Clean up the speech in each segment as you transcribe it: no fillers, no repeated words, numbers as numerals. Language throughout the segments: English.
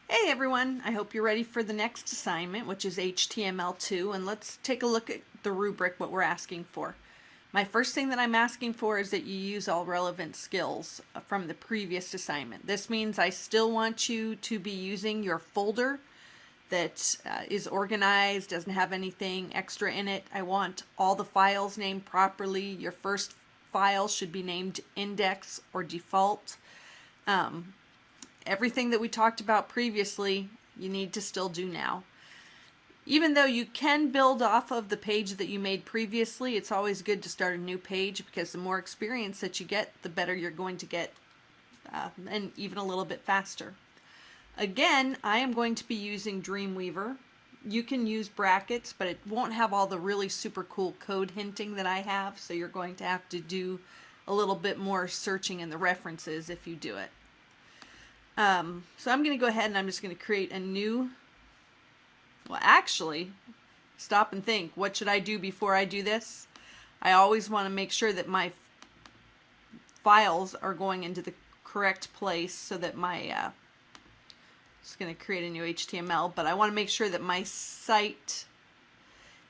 Hey everyone, I hope you're ready for the next assignment, which is HTML2, and let's take a look at the rubric, what we're asking for. My first thing that I'm asking for is that you use all relevant skills from the previous assignment. This means I still want you to be using your folder that is organized, doesn't have anything extra in it. I want all the files named properly. Your first file should be named index or default. Everything that we talked about previously, you need to still do now. Even though you can build off of the page that you made previously, it's always good to start a new page because the more experience that you get, the better you're going to get, and even a little bit faster. Again, I am going to be using Dreamweaver. You can use brackets, but it won't have all the really super cool code hinting that I have, so you're going to have to do a little bit more searching in the references if you do it. So I'm going to go ahead and I'm just going to create a new, well actually, stop and think, what should I do before I do this? I always want to make sure that my files are going into the correct place so that my, just going to create a new HTML, but I want to make sure that my site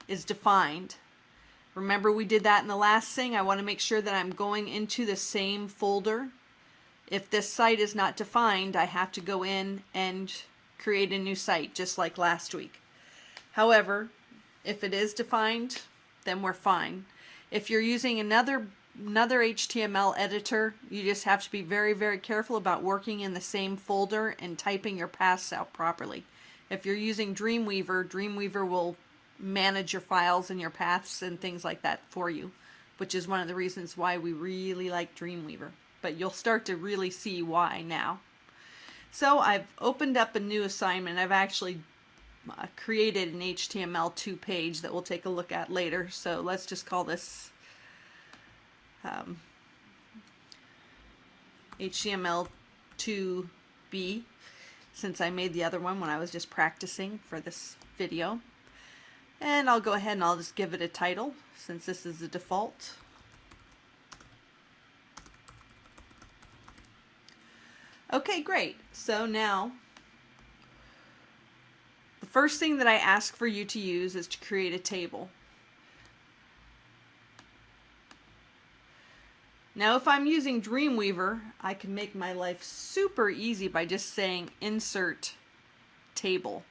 is defined. Remember we did that in the last thing. I want to make sure that I'm going into the same folder. If this site is not defined, I have to go in and create a new site, just like last week. However, if it is defined, then we're fine. If you're using another HTML editor, you just have to be very, very careful about working in the same folder and typing your paths out properly. If you're using Dreamweaver, Dreamweaver will manage your files and your paths and things like that for you, which is one of the reasons why we really like Dreamweaver. But you'll start to really see why now. So I've opened up a new assignment. I've actually created an HTML2 page that we'll take a look at later. So let's just call this HTML2B, since I made the other one when I was just practicing for this video. And I'll go ahead and I'll just give it a title, since this is the default. Okay, great. So now, the first thing that I ask for you to use is to create a table. Now, if I'm using Dreamweaver, I can make my life super easy by just saying insert table.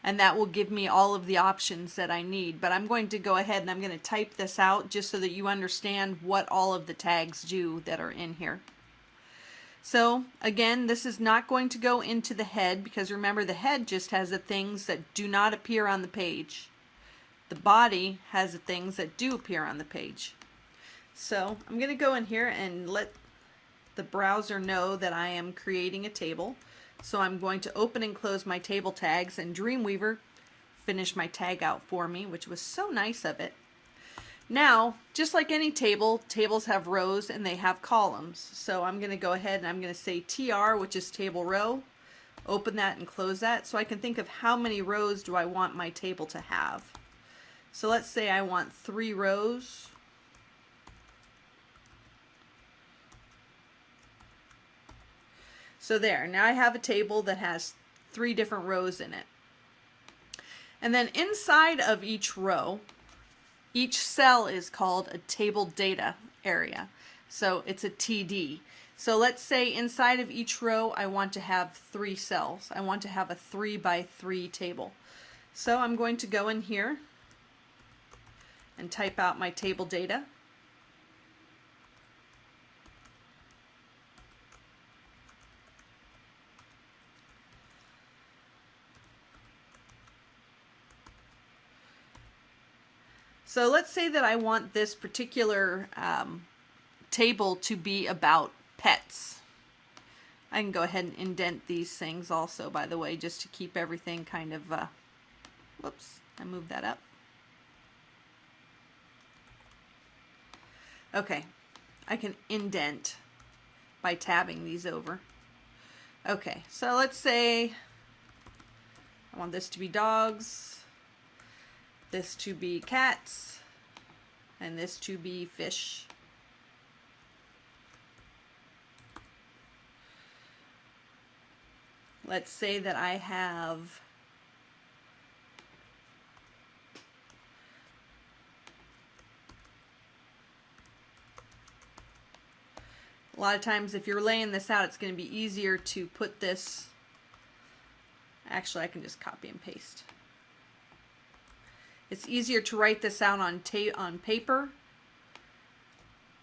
And that will give me all of the options that I need. But I'm going to go ahead and I'm going to type this out just so that you understand what all of the tags do that are in here. So again, this is not going to go into the head because remember the head just has the things that do not appear on the page. The body has the things that do appear on the page. So I'm going to go in here and let the browser know that I am creating a table. So I'm going to open and close my table tags, and Dreamweaver finished my tag out for me, which was so nice of it. Now, just like any table, tables have rows and they have columns. So I'm going to go ahead and I'm going to say TR, which is table row. Open that and close that so I can think of how many rows do I want my table to have. So let's say I want 3 rows. So there, now I have a table that has 3 different rows in it. And then inside of each row, each cell is called a table data area. So it's a TD. So let's say inside of each row I want to have 3 cells. I want to have a 3 by 3 table. So I'm going to go in here and type out my table data. So let's say that I want this particular table to be about pets. I can go ahead and indent these things also, by the way, just to keep everything kind of, whoops, I moved that up. Okay, I can indent by tabbing these over. Okay, so let's say I want this to be dogs, this to be cats, and this to be fish. let's say that I have a lot of times if you're laying this out, it's going to be easier to put this. Actually, I can just copy and paste. It's easier to write this out on paper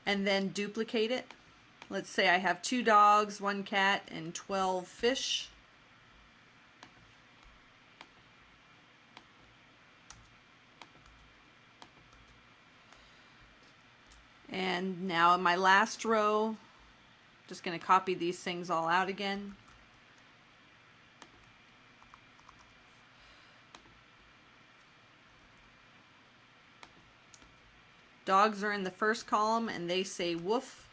and then duplicate it. Let's say I have 2 dogs, 1 cat, and 12 fish. And now in my last row, just going to copy these things all out again. Dogs are in the first column and they say woof.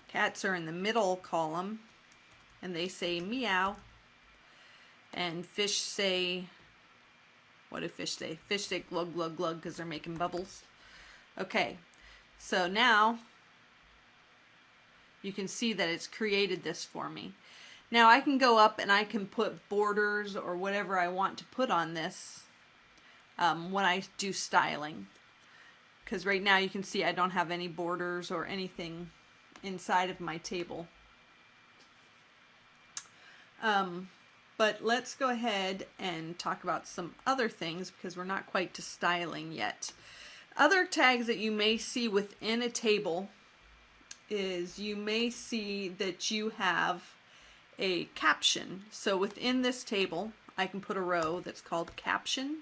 Cats are in the middle column and they say meow. And fish say, what do fish say? Fish say glug glug glug because they're making bubbles. Okay, so now you can see that it's created this for me. Now I can go up and I can put borders or whatever I want to put on this when I do styling. Because right now you can see I don't have any borders or anything inside of my table. But let's go ahead and talk about some other things because we're not quite to styling yet. Other tags that you may see within a table is you may see that you have a caption. So within this table, I can put a row that's called caption.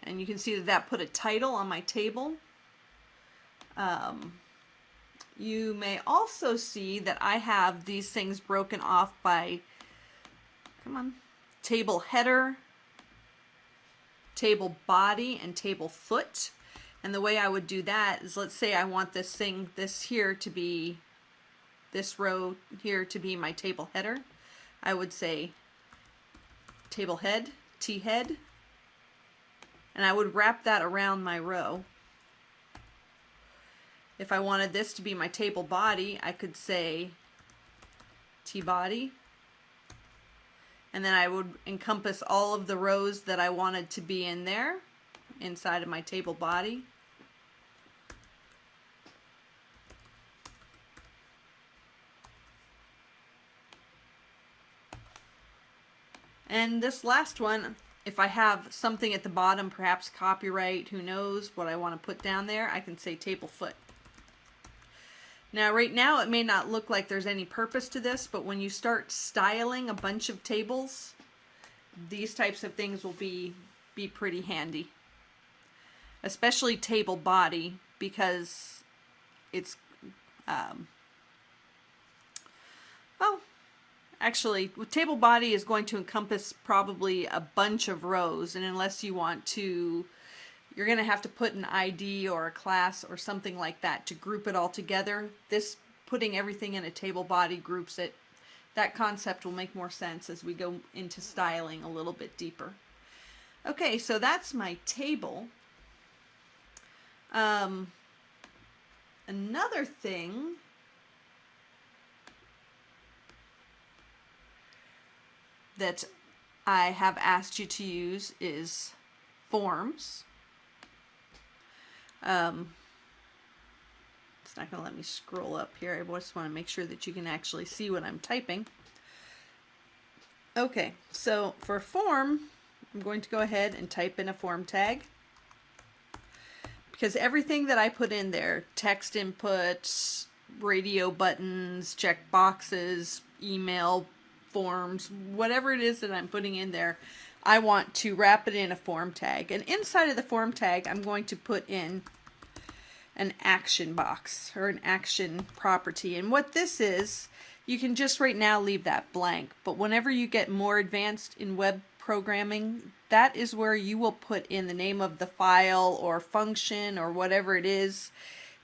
And you can see that that put a title on my table. You may also see that I have these things broken off by, table header, table body, and table foot. And the way I would do that is, let's say I want this row here to be my table header. I would say table head, T-head, and I would wrap that around my row. If I wanted this to be my table body, I could say T-body, and then I would encompass all of the rows that I wanted to be in there inside of my table body. And this last one, if I have something at the bottom, perhaps copyright, who knows what I want to put down there, I can say table foot. Now right now it may not look like there's any purpose to this, but when you start styling a bunch of tables, these types of things will be pretty handy. Especially table body, because it's, well, actually, with table body is going to encompass probably a bunch of rows, and unless you want to, you're going to have to put an ID or a class or something like that to group it all together. This, putting everything in a table body, groups it. That concept will make more sense as we go into styling a little bit deeper. Okay, so that's my table. Another thing that I have asked you to use is forms. It's not going to let me scroll up here. I just want to make sure that you can actually see what I'm typing. Okay, so for a form, I'm going to go ahead and type in a form tag. Because everything that I put in there, text inputs, radio buttons, check boxes, email forms, whatever it is that I'm putting in there, I want to wrap it in a form tag. And inside of the form tag, I'm going to put in an action box or an action property. And what this is, you can just right now leave that blank. But whenever you get more advanced in web programming, that is where you will put in the name of the file or function or whatever it is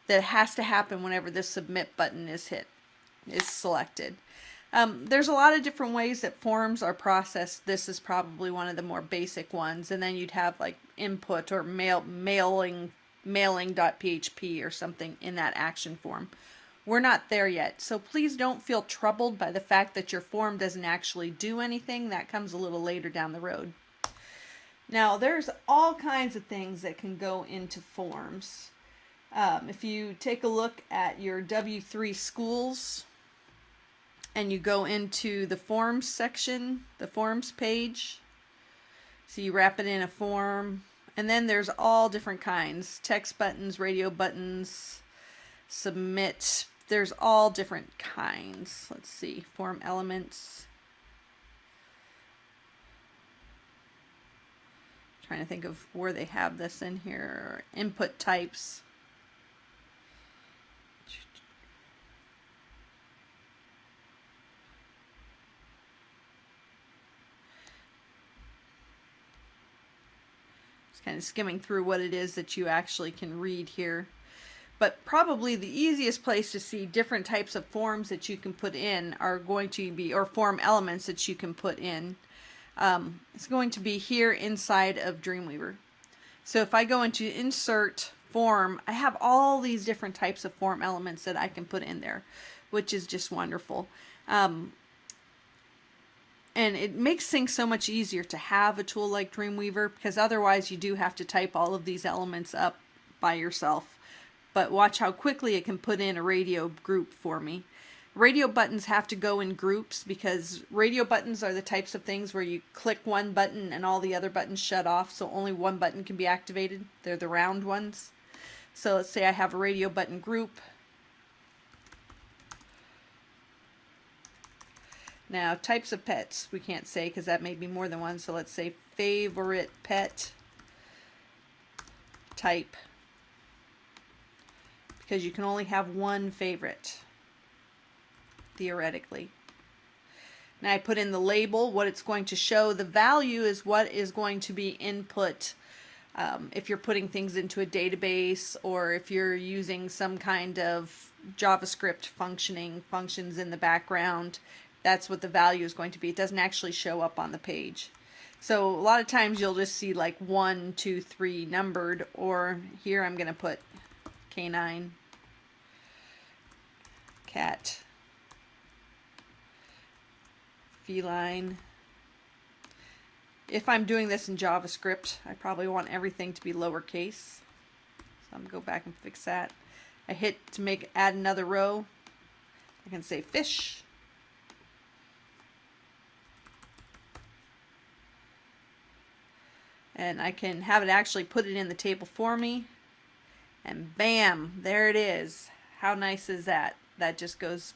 that has to happen whenever the submit button is selected. There's a lot of different ways that forms are processed. This is probably one of the more basic ones. And then you'd have like input or mailing.php or something in that action form. We're not there yet. So please don't feel troubled by the fact that your form doesn't actually do anything. That comes a little later down the road. Now, there's all kinds of things that can go into forms. If you take a look at your W3 schools and you go into the forms section, the forms page, so you wrap it in a form, and then there's all different kinds, text buttons, radio buttons, submit, there's all different kinds. Let's see, form elements. Trying to think of where they have this in here. Input types. Just kind of skimming through what it is that you actually can read here. But probably the easiest place to see different types of forms that you can put in are going to be, or form elements that you can put in. It's going to be here inside of Dreamweaver. So if I go into insert form, I have all these different types of form elements that I can put in there, which is just wonderful. And it makes things so much easier to have a tool like Dreamweaver, because otherwise you do have to type all of these elements up by yourself. But watch how quickly it can put in a radio group for me. Radio buttons have to go in groups because radio buttons are the types of things where you click one button and all the other buttons shut off, so only one button can be activated. They're the round ones. So let's say I have a radio button group. Now, types of pets, we can't say because that may be more than one, so let's say favorite pet type, because you can only have one favorite, theoretically. Now I put in the label, what it's going to show. The value is what is going to be input if you're putting things into a database, or if you're using some kind of JavaScript functions in the background. That's what the value is going to be. It doesn't actually show up on the page. So a lot of times you'll just see like 1, 2, 3 numbered, or here I'm going to put canine, cat, feline. If I'm doing this in JavaScript, I probably want everything to be lowercase. So I'm going to go back and fix that. I hit to add another row. I can say fish. And I can have it actually put it in the table for me. And bam, there it is. How nice is that? That just goes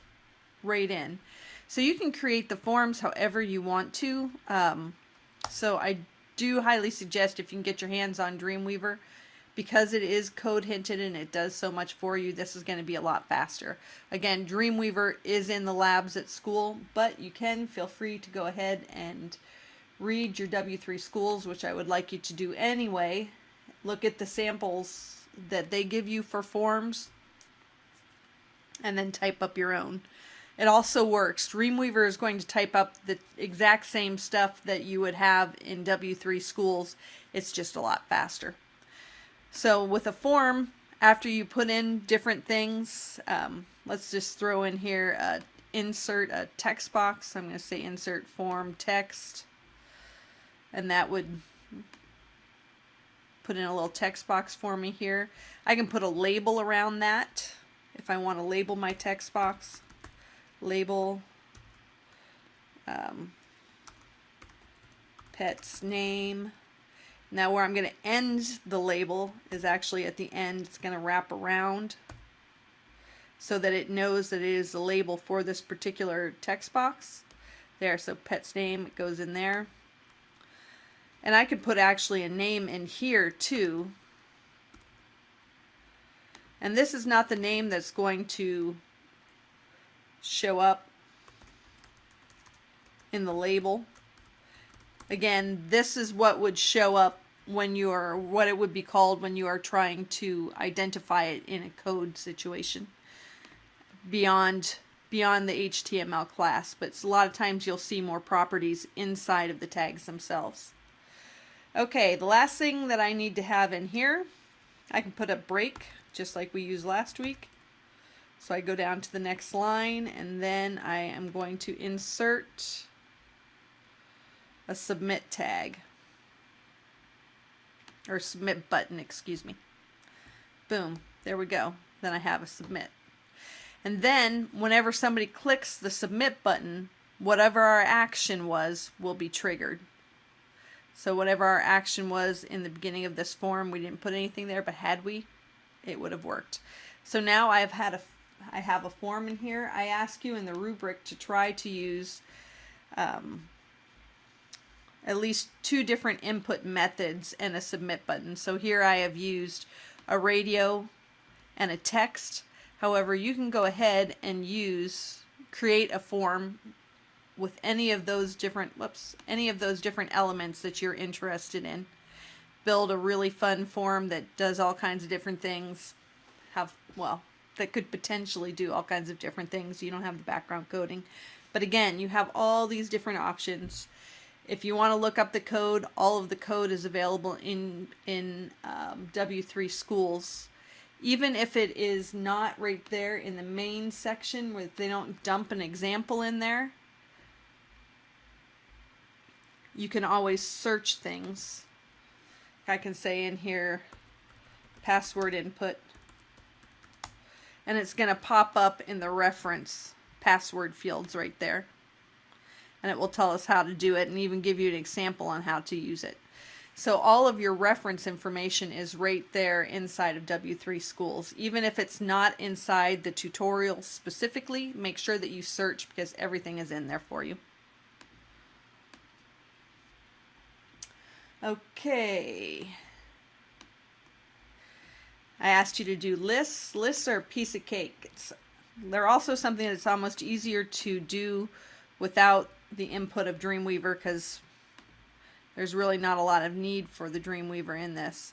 right in. So you can create the forms however you want to. So I do highly suggest, if you can get your hands on Dreamweaver, because it is code hinted and it does so much for you, this is going to be a lot faster. Again, Dreamweaver is in the labs at school, but you can feel free to go ahead and read your W3 schools, which I would like you to do anyway. Look at the samples that they give you for forms and then type up your own. It also works. Dreamweaver is going to type up the exact same stuff that you would have in W3 schools. It's just a lot faster. So with a form, after you put in different things, let's just throw in here, insert a text box. I'm going to say insert form text. And that would put in a little text box for me here. I can put a label around that if I want to label my text box. Label pet's name. Now where I'm going to end the label is actually at the end. It's going to wrap around so that it knows that it is the label for this particular text box. There, so pet's name, it goes in there. And I could put actually a name in here too. And this is not the name that's going to show up in the label. Again, this is what would show up when you are, what it would be called when you are trying to identify it in a code situation. Beyond beyond the HTML class, but a lot of times you'll see more properties inside of the tags themselves. Okay, the last thing that I need to have in here, I can put a break just like we used last week. So I go down to the next line, and then I am going to insert a submit tag, or submit button, excuse me. Boom, there we go. Then I have a submit. And then whenever somebody clicks the submit button, whatever our action was will be triggered. So whatever our action was in the beginning of this form, we didn't put anything there, but had we, it would have worked. So now I have a form in here. I ask you in the rubric to try to use at least 2 different input methods and a submit button. So here I have used a radio and a text. However, you can go ahead and create a form with any of those different elements that you're interested in. Build a really fun form that does all kinds of different things. That could potentially do all kinds of different things. You don't have the background coding. But again, you have all these different options. If you want to look up the code, all of the code is available in W3 Schools. Even if it is not right there in the main section where they don't dump an example in there, you can always search things. I can say in here, password input, and it's going to pop up in the reference password fields right there. And it will tell us how to do it and even give you an example on how to use it. So all of your reference information is right there inside of W3 Schools. Even if it's not inside the tutorial specifically, make sure that you search because everything is in there for you. Okay. I asked you to do lists. Lists are a piece of cake. They're also something that's almost easier to do without the input of Dreamweaver because there's really not a lot of need for the Dreamweaver in this.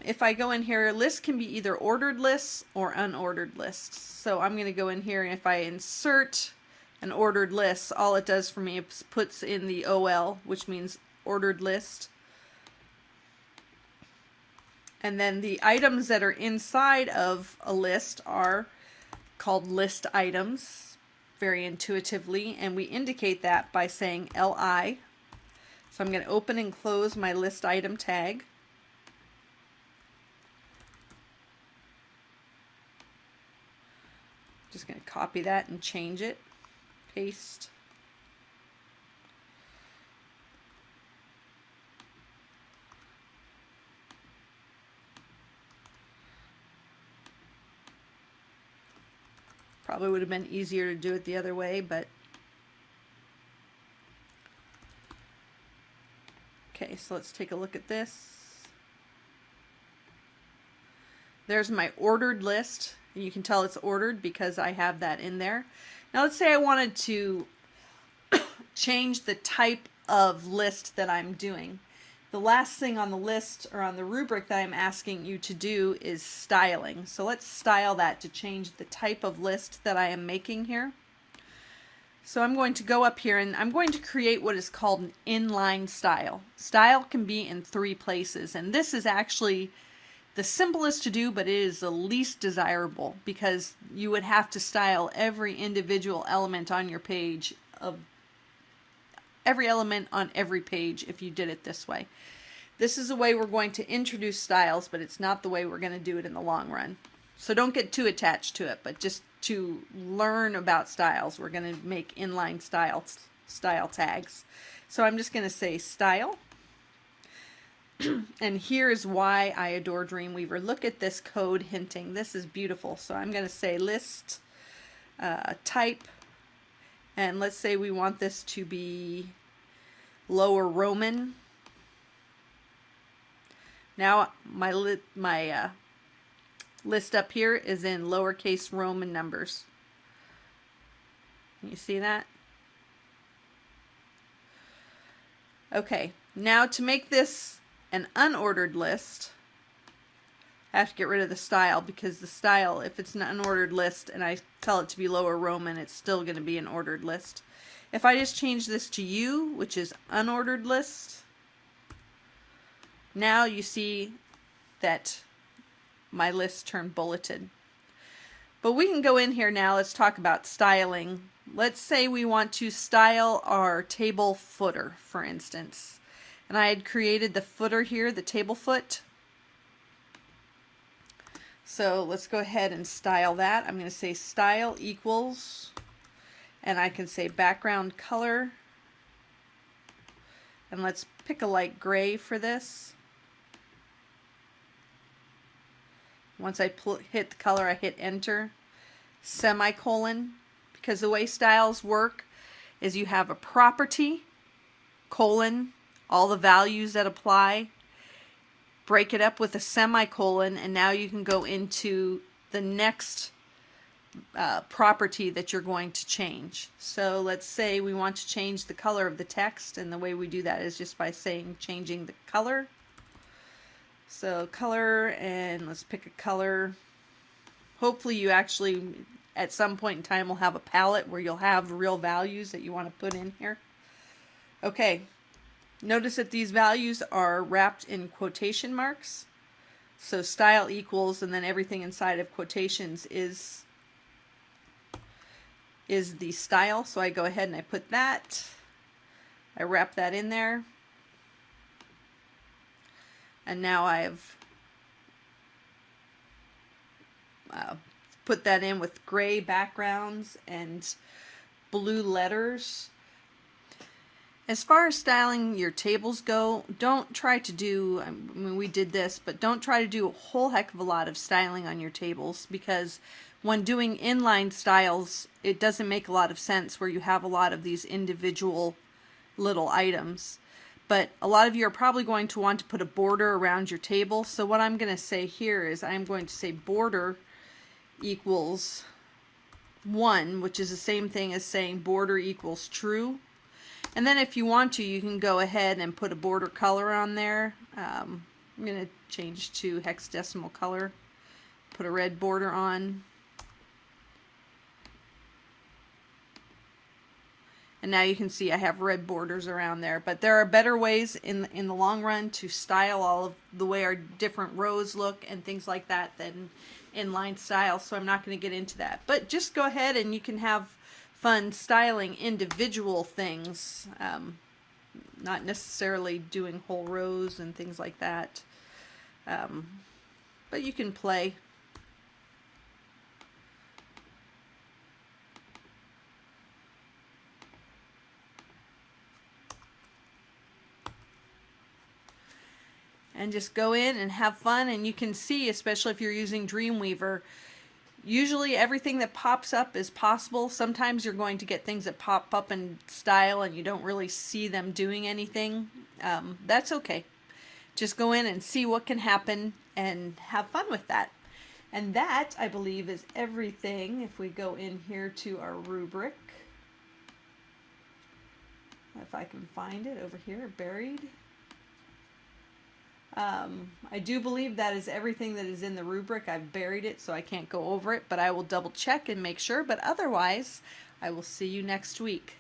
If I go in here, lists can be either ordered lists or unordered lists. So I'm going to go in here, and if I insert an ordered list, all it does for me is puts in the OL, which means ordered list. And then the items that are inside of a list are called list items, very intuitively, and we indicate that by saying LI. So I'm going to open and close my list item tag. Just going to copy that and change it. Paste. Probably would have been easier to do it the other way, but okay, so let's take a look at this. There's my ordered list. You can tell it's ordered because I have that in there. Now let's say I wanted to change the type of list that I'm doing. The last thing on the list or on the rubric that I'm asking you to do is styling. So let's style that to change the type of list that I am making here. So I'm going to go up here and I'm going to create what is called an inline style. Style can be in 3 places, and this is actually the simplest to do, but it is the least desirable because you would have to style every individual element on your page of every element on every page if you did it this way. This is a way we're going to introduce styles, but it's not the way we're going to do it in the long run. So don't get too attached to it, but just to learn about styles, we're going to make inline style tags. So I'm just going to say style. And here's why I adore Dreamweaver. Look at this code hinting. This is beautiful. So I'm going to say list type. And let's say we want this to be lower Roman. Now my list up here is in lowercase Roman numbers. Can you see that? Okay, now to make this an unordered list, I have to get rid of the style, because the style, if it's not an ordered list and I tell it to be lower Roman, it's still going to be an ordered list. If I just change this to U, which is unordered list, now you see that my list turned bulleted. But we can go in here now. Let's talk about styling. Let's say we want to style our table footer, for instance. And I had created the footer here, the table foot. So let's go ahead and style that. I'm going to say style equals, and I can say background color. And let's pick a light gray for this. Once I hit the color, I hit enter, semicolon, because the way styles work is you have a property, colon, all the values that apply, break it up with a semicolon, and now you can go into the next property that you're going to change. So let's say we want to change the color of the text, and the way we do that is just by saying changing the color. So color, and let's pick a color. Hopefully you actually at some point in time will have a palette where you'll have real values that you want to put in here. Okay, notice that these values are wrapped in quotation marks. So style equals, and then everything inside of quotations is the style. So I go ahead and I put that. I wrap that in there. And now I've put that in with gray backgrounds and blue letters. As far as styling your tables go, don't try to do, I mean, we did this, but don't try to do a whole heck of a lot of styling on your tables, because when doing inline styles, it doesn't make a lot of sense where you have a lot of these individual little items. But a lot of you are probably going to want to put a border around your table. So what I'm going to say here is I'm going to say border equals 1, which is the same thing as saying border equals true. And then if you want to, you can go ahead and put a border color on there. I'm going to change to hexadecimal color. Put a red border on. And now you can see I have red borders around there. But there are better ways in the long run to style all of the way our different rows look and things like that than inline style. So I'm not going to get into that. But just go ahead and you can have fun styling individual things. Not necessarily doing whole rows and things like that. But you can play. And just go in and have fun. And you can see, especially if you're using Dreamweaver, usually everything that pops up is possible. Sometimes you're going to get things that pop up in style and you don't really see them doing anything. That's okay. Just go in and see what can happen and have fun with that. And that, I believe, is everything. If we go in here to our rubric, if I can find it over here, buried. I do believe that is everything that is in the rubric. I've buried it, so I can't go over it, but I will double check and make sure. But otherwise, I will see you next week.